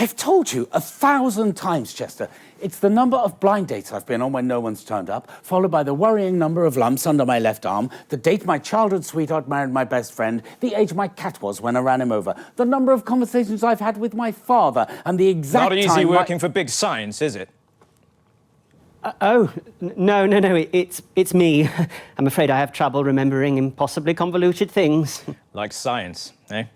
I've told you 1,000 times, Chester. It's the number of blind dates I've been on when no one's turned up, followed by the worrying number of lumps under my left arm, the date my childhood sweetheart married my best friend, the age my cat was when I ran him over, the number of conversations I've had with my father, and the exact time... Not easy working for big science, is it? No, it's me. I'm afraid I have trouble remembering impossibly convoluted things. Like science, eh?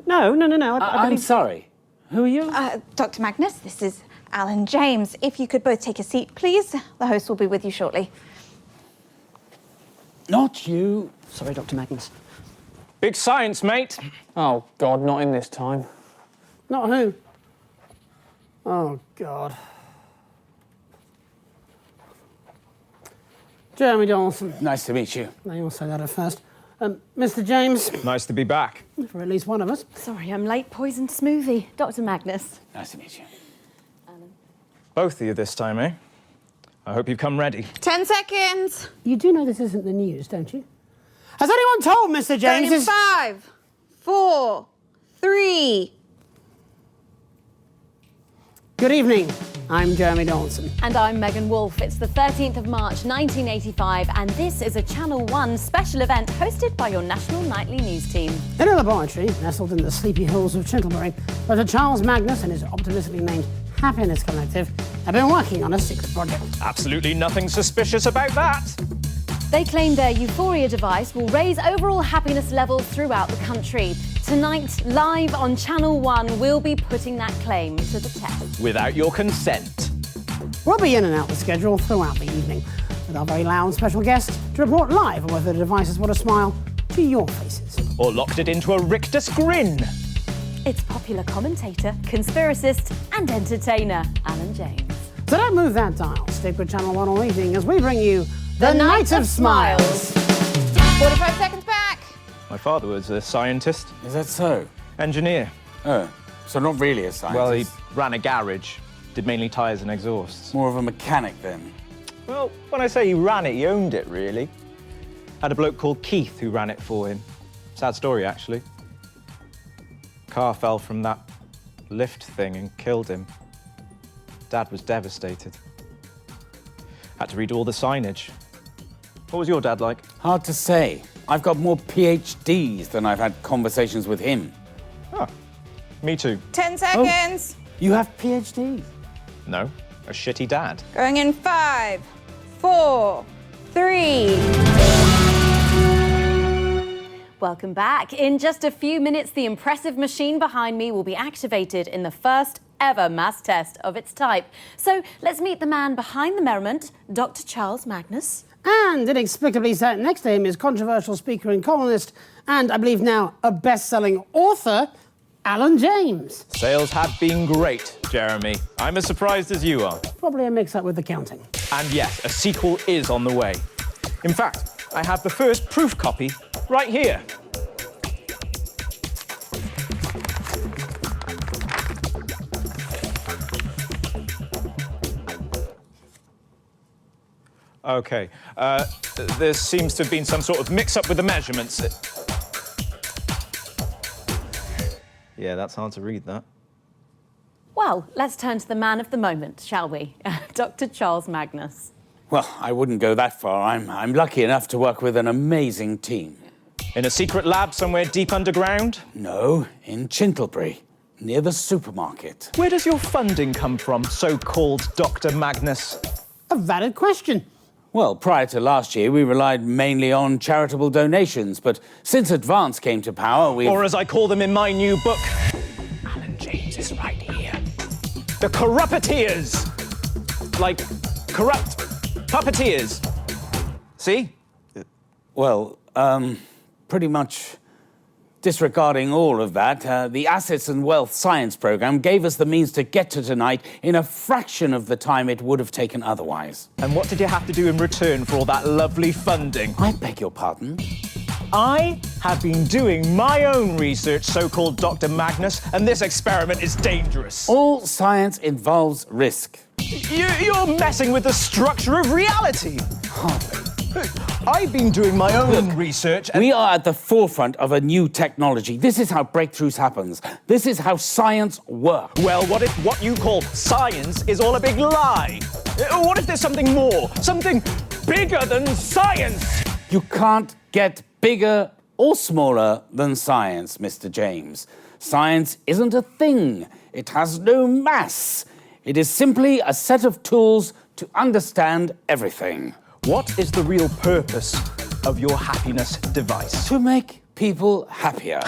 No. I'm sorry. Who are you? Dr. Magnus, this is Alan James. If you could both take a seat, please. The host will be with you shortly. Not you. Sorry, Dr. Magnus. Big science, mate. Oh, God, not in this time. Not who? Oh, God. Jeremy Dawson. Nice to meet you. No, you'll say that at first. Mr. James. Nice to be back. For at least one of us. Sorry, I'm late. Poisoned smoothie. Dr. Magnus. Nice to meet you. Both of you this time, eh? I hope you've come ready. 10 seconds. You do know this isn't the news, don't you? Has anyone told Mr. James? In 5, 4, 3. Good evening. I'm Jeremy Dawson. And I'm Megan Wolfe. It's the 13th of March, 1985, and this is a Channel 1 special event hosted by your national nightly news team. In a laboratory nestled in the sleepy hills of Chintlebury, Dr. Charles Magnus and his optimistically named Happiness Collective have been working on a 6th project. Absolutely nothing suspicious about that. They claim their Euphoria device will raise overall happiness levels throughout the country. Tonight, live on Channel 1, we'll be putting that claim to the test. Without your consent. We'll be in and out the schedule throughout the evening, with our very loud special guest to report live on whether the device has brought a smile to your faces. Or locked it into a rictus grin. It's popular commentator, conspiracist and entertainer, Alan James. So don't move that dial. Stick with Channel 1 all evening as we bring you The Night of Smiles. 45 seconds back. My father was a scientist. Is that so? Engineer. Oh, so not really a scientist. Well, he ran a garage. Did mainly tyres and exhausts. More of a mechanic, then. Well, when I say he ran it, he owned it, really. Had a bloke called Keith who ran it for him. Sad story, actually. Car fell from that lift thing and killed him. Dad was devastated. Had to read all the signage. What was your dad like? Hard to say. I've got more PhDs than I've had conversations with him. Oh, me too. 10 seconds. You have PhDs? No, a shitty dad. Going in 5, 4, 3. Welcome back. In just a few minutes, the impressive machine behind me will be activated in the first ever mass test of its type. So let's meet the man behind the merriment, Dr. Charles Magnus. And inexplicably sat next to him is controversial speaker and columnist, and I believe now a best-selling author, Alan James. Sales have been great, Jeremy. I'm as surprised as you are. Probably a mix-up with the counting. And yes, a sequel is on the way. In fact, I have the first proof copy right here. Okay, there seems to have been some sort of mix-up with the measurements. Yeah, that's hard to read, that. Well, let's turn to the man of the moment, shall we? Dr. Charles Magnus. Well, I wouldn't go that far. I'm lucky enough to work with an amazing team. In a secret lab somewhere deep underground? No, in Chintlebury, near the supermarket. Where does your funding come from, so-called Dr. Magnus? A valid question. Well, prior to last year, we relied mainly on charitable donations, but since Advance came to power, we've... Or as I call them in my new book, Alan James is right here. The corrupteers! Like, corrupt puppeteers. See? Well, pretty much disregarding all of that, the Assets and Wealth Science Programme gave us the means to get to tonight in a fraction of the time it would have taken otherwise. And what did you have to do in return for all that lovely funding? I beg your pardon? I have been doing my own research, so-called Dr. Magnus, and this experiment is dangerous. All science involves risk. You're messing with the structure of reality. Hardly. I've been doing my own research and... We are at the forefront of a new technology. This is how breakthroughs happen. This is how science works. Well, what if what you call science is all a big lie? What if there's something more? Something bigger than science? You can't get bigger or smaller than science, Mr. James. Science isn't a thing. It has no mass. It is simply a set of tools to understand everything. What is the real purpose of your happiness device? To make people happier.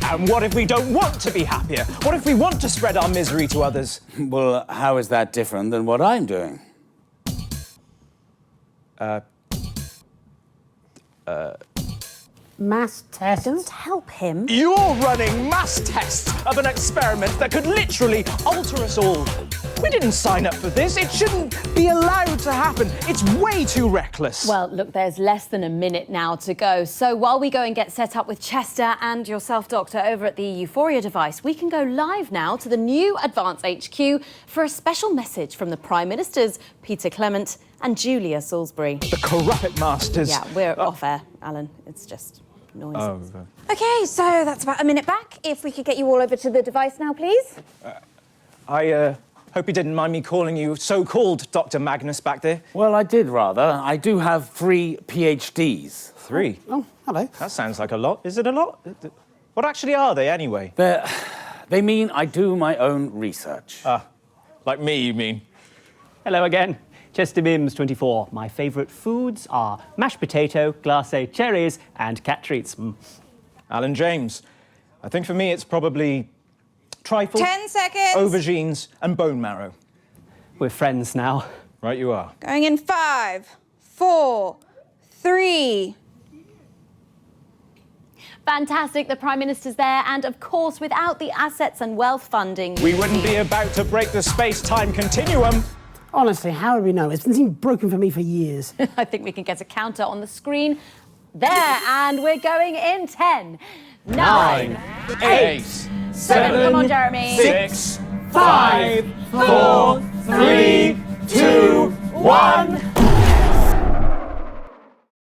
And what if we don't want to be happier? What if we want to spread our misery to others? Well, how is that different than what I'm doing? Mass tests. Don't help him. You're running mass tests of an experiment that could literally alter us all. We didn't sign up for this. It shouldn't be allowed to happen. It's way too reckless. Well, look, there's less than a minute now to go. So while we go and get set up with Chester and yourself, Doctor, over at the Euphoria device, we can go live now to the new Advance HQ for a special message from the Prime Ministers, Peter Clement and Julia Salisbury. The corrupt masters. Yeah, we're off air, Alan. It's just noise. Oh, Okay, so that's about a minute back. If we could get you all over to the device now, please. I hope you didn't mind me calling you so-called Dr. Magnus back there. Well, I did rather. I do have 3 PhDs. 3? Oh, hello. That sounds like a lot. Is it a lot? What actually are they, anyway? They mean I do my own research. Like me, you mean? Hello again. Chester Mims, 24. My favourite foods are mashed potato, glacé cherries, and cat treats. Alan James. I think for me it's probably trifle, 10 seconds. aubergines, and bone marrow. We're friends now. Right you are. Going in 5, 4, 3. Fantastic, the Prime Minister's there, and of course, without the assets and wealth funding... We wouldn't be about to break the space-time continuum. Honestly, how would we know? It's been broken for me for years. I think we can get a counter on the screen. There, and we're going in 10, 9, 8, 7, come on, Jeremy. 6, 5, 4,